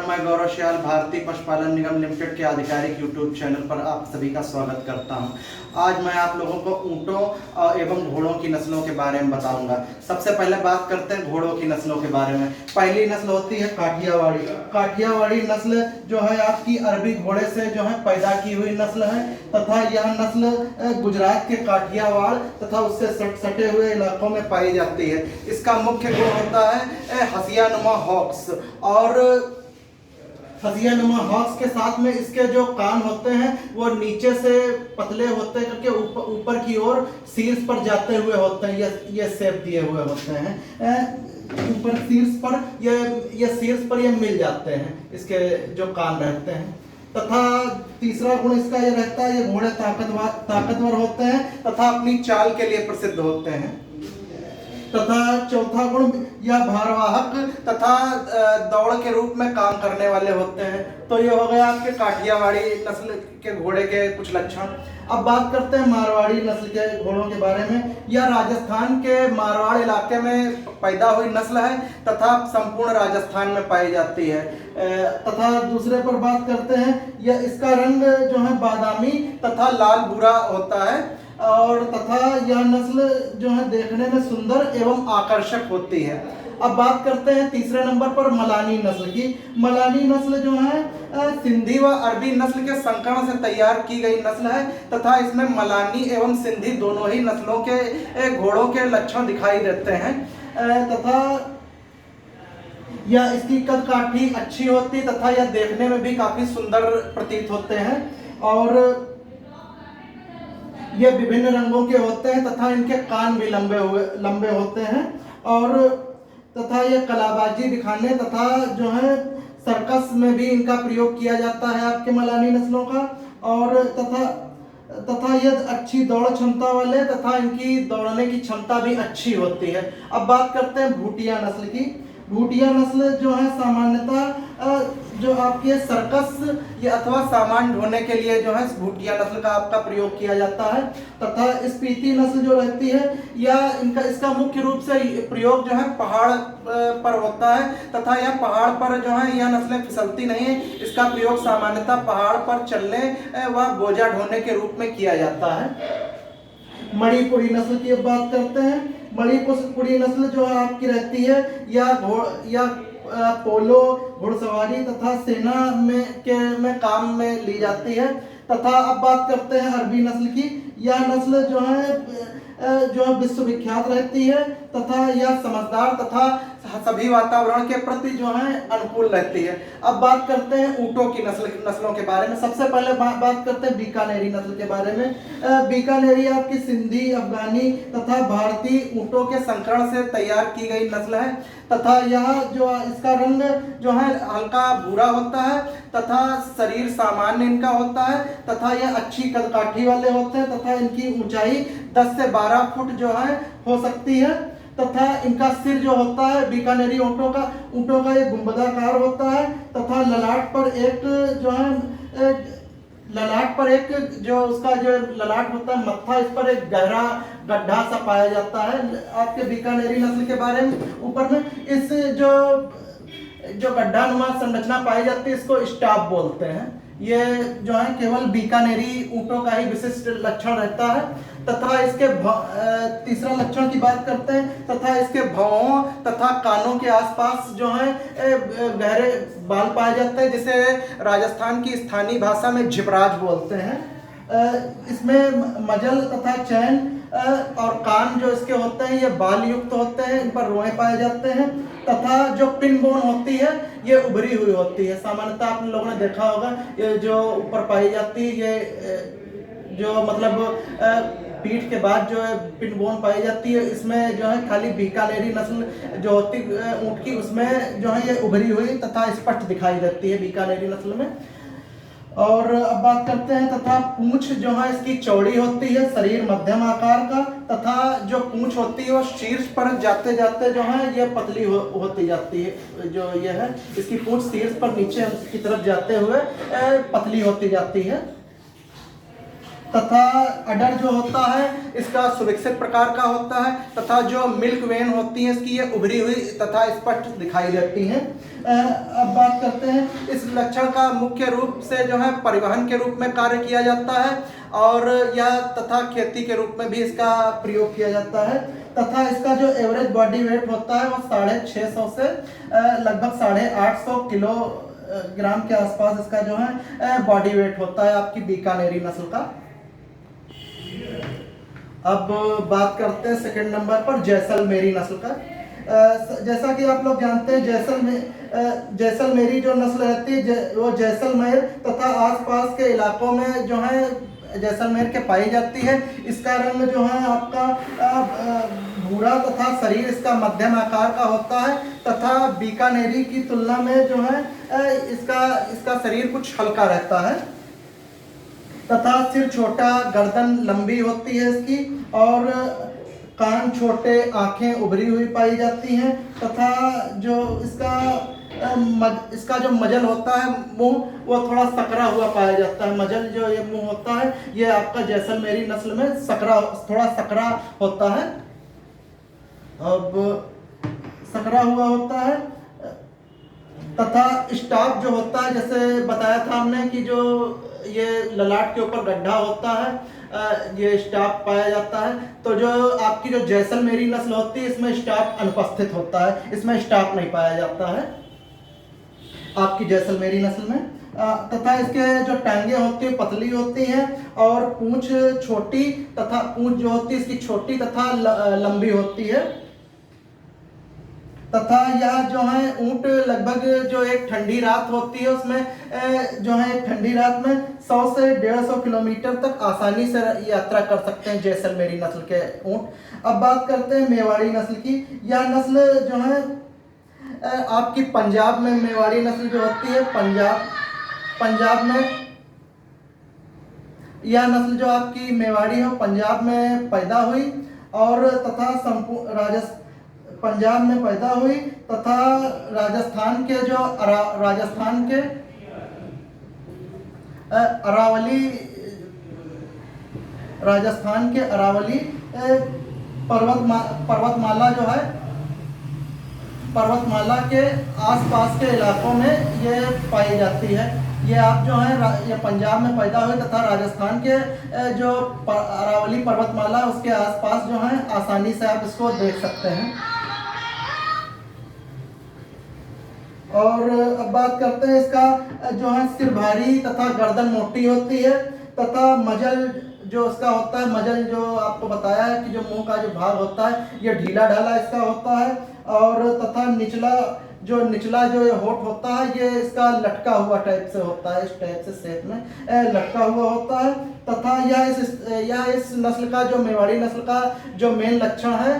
नमस्कार, मैं गौरव श्याल भारतीय पशुपालन निगम लिमिटेड के आधिकारिक यूट्यूब चैनल पर आप सभी का स्वागत करता हूं। आज मैं आप लोगों को ऊँटों एवं घोड़ों की नस्लों के बारे में बताऊंगा। सबसे पहले बात करते हैं घोड़ों की नस्लों के बारे में। पहली नस्ल होती है काठियावाड़ी। काठियावाड़ी नस्ल जो है आपकी अरबी घोड़े से जो है पैदा की हुई नस्ल है तथा यह नस्ल गुजरात के काठियावाड़ तथा उससे सटे हुए इलाकों में पाई जाती है। इसका मुख्य गुण होता है हसियानुमा हॉक्स, और हसियानुमा हॉक्स के साथ में इसके जो कान होते हैं वो नीचे से पतले होते करके ऊपर की ओर शीर्ष पर जाते हुए होते हैं। ये शेप दिए हुए होते हैं ऊपर शीर्ष पर, ये शीर्ष पर ये मिल जाते हैं इसके जो कान रहते हैं। तथा तीसरा गुण इसका ये रहता है, ये घोड़े ताकतवर होते हैं तथा अपनी चाल के लिए प्रसिद्ध होते हैं। तथा चौथा गुण यह भारवाहक तथा दौड़ के रूप में काम करने वाले होते हैं। तो ये हो गया आपके काठियावाड़ी नस्ल के घोड़े के कुछ लक्षण। अब बात करते हैं मारवाड़ी नस्ल के घोड़ों के बारे में। यह राजस्थान के मारवाड़ इलाके में पैदा हुई नस्ल है तथा संपूर्ण राजस्थान में पाई जाती है। तथा दूसरे पर बात करते हैं, यह इसका रंग जो है बादामी तथा लाल भूरा होता है, और तथा यह नस्ल जो है देखने में सुंदर एवं आकर्षक होती है। अब बात करते हैं तीसरे नंबर पर मलानी नस्ल की। मलानी नस्ल जो है सिंधी व अरबी नस्ल के संकरण से तैयार की गई नस्ल है तथा इसमें मलानी एवं सिंधी दोनों ही नस्लों के घोड़ों के लक्षण दिखाई देते हैं। तथा यह इसकी कद काठी अच्छी होती तथा यह देखने में भी काफी सुंदर प्रतीत होते हैं, और ये विभिन्न रंगों के होते हैं तथा इनके कान भी लंबे होते हैं, और तथा ये कलाबाजी दिखाने तथा जो है सर्कस में भी इनका प्रयोग किया जाता है आपके मलानी नस्लों का। और तथा ये अच्छी दौड़ क्षमता वाले तथा इनकी दौड़ने की क्षमता भी अच्छी होती है। अब बात करते हैं भूटिया नस्ल की। भूटिया नस्ल जो है सामान्यतः जो आपके सर्कस या अथवा सामान ढोने के लिए जो है भूटिया नस्ल का आपका प्रयोग किया जाता है। तथा स्पीति नस्ल जो रहती है या इसका मुख्य रूप से प्रयोग जो है पहाड़ पर होता है तथा यह पहाड़ पर जो है यह नस्लें फिसलती नहीं है। इसका प्रयोग सामान्यतः पहाड़ पर चलने व बोझा ढोने के रूप में किया जाता है। मणिपुरी नस्ल की अब बात करते हैं। मणिपुरी नस्ल जो है आपकी रहती है या पोलो घुड़सवारी तथा सेना में काम में ली जाती है। तथा अब बात करते हैं अरबी नस्ल की। यह नस्ल जो है विश्वविख्यात रहती है तथा यह समझदार तथा सभी वातावरण के प्रति जो है अनुकूल रहती है। अब बात करते हैं ऊँटों की नस्लों के बारे में। सबसे पहले बात करते हैं बीकानेरी नस्ल के बारे में। बीकानेरी आपकी सिंधी, अफगानी तथा भारतीय ऊँटों के संकरण से तैयार की गई नस्ल है तथा यह जो इसका रंग जो है हल्का भूरा होता है तथा शरीर सामान्य इनका होता है तथा यह अच्छी कदकाठी वाले होते हैं तथा इनकी ऊंचाई 10 से 12 फुट जो है हो सकती है। तथा इनका सिर जो होता है बीकानेरी ऊँटों का ये गुंबदाकार होता है तथा ललाट पर एक जो उसका जो ललाट होता है मत्था, इस पर एक गहरा गड्ढा सा पाया जाता है आपके बीकानेरी नस्ल के बारे में। ऊपर में इस जो गड्ढा नुमा संरचना पाई जाती है इसको स्टाप बोलते हैं। ये जो है केवल बीकानेरी ऊँटों का ही विशिष्ट लक्षण रहता है। तथा इसके तीसरा लक्षण की बात करते हैं, तथा इसके भौहों तथा कानों के आसपास जो है गहरे बाल पाए जाते हैं जिसे राजस्थान की स्थानीय भाषा में झिपराज बोलते हैं। इसमें मजल तथा चैन और कान जो इसके होते हैं ये बाल युक्त होते हैं, इन पर रोएं पाए जाते हैं। तथा जो पिन बोन होती है ये उभरी हुई होती है। सामान्यतः आप लोगों ने देखा होगा ये जो ऊपर पाई जाती है, ये जो मतलब पीठ के बाद जो है पिन बोन पाई जाती है, इसमें जो है खाली बीकानेरी नस्ल जो होती ऊँट की उसमें जो है ये उभरी हुई तथा स्पष्ट दिखाई देती है बीकानेरी नस्ल में। और अब बात करते हैं, तथा पूंछ जो है इसकी चौड़ी होती है, शरीर मध्यम आकार का तथा जो पूंछ होती है वो शीर्ष पर जाते जाते जो है ये पतली होती जाती है। जो ये है इसकी पूंछ शीर्ष पर नीचे की तरफ जाते हुए पतली होती जाती है। तथा अडर जो होता है इसका सुविकसित प्रकार का होता है तथा जो मिल्क वेन होती है इसकी ये उभरी हुई तथा स्पष्ट दिखाई देती हैं। अब बात करते हैं इस लक्षण का मुख्य रूप से जो है परिवहन के रूप में कार्य किया जाता है और यह तथा खेती के रूप में भी इसका प्रयोग किया जाता है तथा इसका जो एवरेज बॉडी वेट होता है वो 650 से लगभग 850 किलोग्राम के आसपास इसका जो है बॉडी वेट होता है आपकी बीकानेरी नस्ल का। अब बात करते हैं सेकंड नंबर पर जैसलमेरी नस्ल का। जैसा कि आप लोग जानते हैं जैसलमेरी जो नस्ल रहती है वो जैसलमेर तथा आसपास के इलाकों में जो है जैसलमेर के पाई जाती है। इसका रंग जो है आपका भूरा तथा शरीर इसका मध्यम आकार का होता है तथा बीकानेरी की तुलना में जो है इसका शरीर कुछ हल्का रहता है तथा सिर छोटा, गर्दन लंबी होती है इसकी और कान छोटे, आंखें उभरी हुई पाई जाती हैं तथा जो इसका जो मजल होता है मुंह वो थोड़ा सकरा हुआ पाया जाता है। मजल जो ये मुंह होता है ये आपका जैसलमेरी नस्ल में थोड़ा सकरा होता है। अब सकरा हुआ होता है तथा स्टाप जो होता है जैसे बताया था हमने कि जो ये ललाट के ऊपर गड्ढा होता है ये स्टाप पाया जाता है। तो जो आपकी जो जैसलमेरी नस्ल होती है इसमें स्टाप अनुपस्थित होता है, इसमें स्टाप नहीं पाया जाता है आपकी जैसलमेरी नस्ल में। तथा इसके जो टांगे होती है पतली होती हैं और पूंछ छोटी तथा पूंछ जो होती है इसकी छोटी तथा लंबी होती है तथा यह जो है ऊंट लगभग जो एक ठंडी रात होती है उसमें जो है ठंडी रात में 100 से 150 किलोमीटर तक आसानी से यात्रा कर सकते हैं जैसलमेरी नस्ल के ऊंट। अब बात करते हैं मेवाड़ी नस्ल की। यह नस्ल जो है आपकी पंजाब में मेवाड़ी नस्ल जो होती है पंजाब में यह नस्ल जो आपकी मेवाड़ी है पंजाब में पैदा हुई और तथा पंजाब में पैदा हुई तथा राजस्थान के अरावली पर्वतमाला जो है पर्वतमाला के आसपास के इलाकों में ये पाई जाती है। ये आप जो है ये पंजाब में पैदा हुई तथा राजस्थान के जो अरावली पर्वतमाला उसके आसपास जो है आसानी से आप इसको देख सकते हैं। और अब बात करते हैं इसका जो है सिर भारी तथा गर्दन मोटी होती है तथा मजल जो इसका होता है मजल जो आपको बताया है कि जो मुंह का जो भाग होता है ये ढीला ढाला इसका होता है और तथा निचला जो होठ होता है ये इसका लटका हुआ टाइप से होता है, इस टाइप से शेप में लटका हुआ होता है तथा यह इस नस्ल का जो मेवाड़ी नस्ल का जो मेन लक्षण है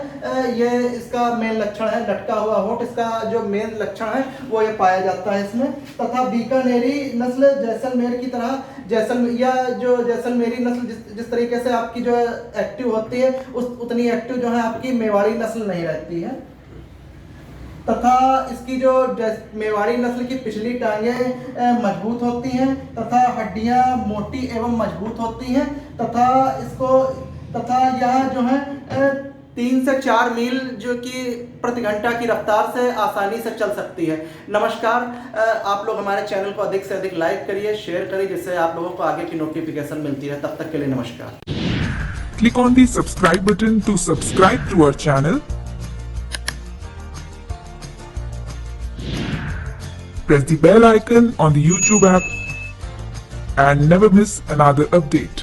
ये इसका मेन लक्षण है लटका हुआ होठ। इसका जो मेन लक्षण है वो ये पाया जाता है इसमें। तथा बीकानेरी नस्ल जैसलमेर की तरह जैसलमेरी नस्ल जिस तरीके से आपकी जो एक्टिव होती है उतनी एक्टिव जो है आपकी मेवाड़ी नस्ल नहीं रहती है तथा इसकी जो मेवाड़ी नस्ल की पिछली टांगें मजबूत होती हैं तथा हड्डियां मोटी एवं मजबूत होती हैं तथा यह जो है 3 से 4 मील जो कि प्रति घंटा की रफ्तार से आसानी से चल सकती है। नमस्कार, आप लोग हमारे चैनल को अधिक से अधिक लाइक करिए, शेयर करिए जिससे आप लोगों को आगे की नोटिफिकेशन मिलती है। तब तक के लिए नमस्कार। Click on the subscribe button to subscribe to our channel. Press the bell icon on the YouTube app and never miss another update.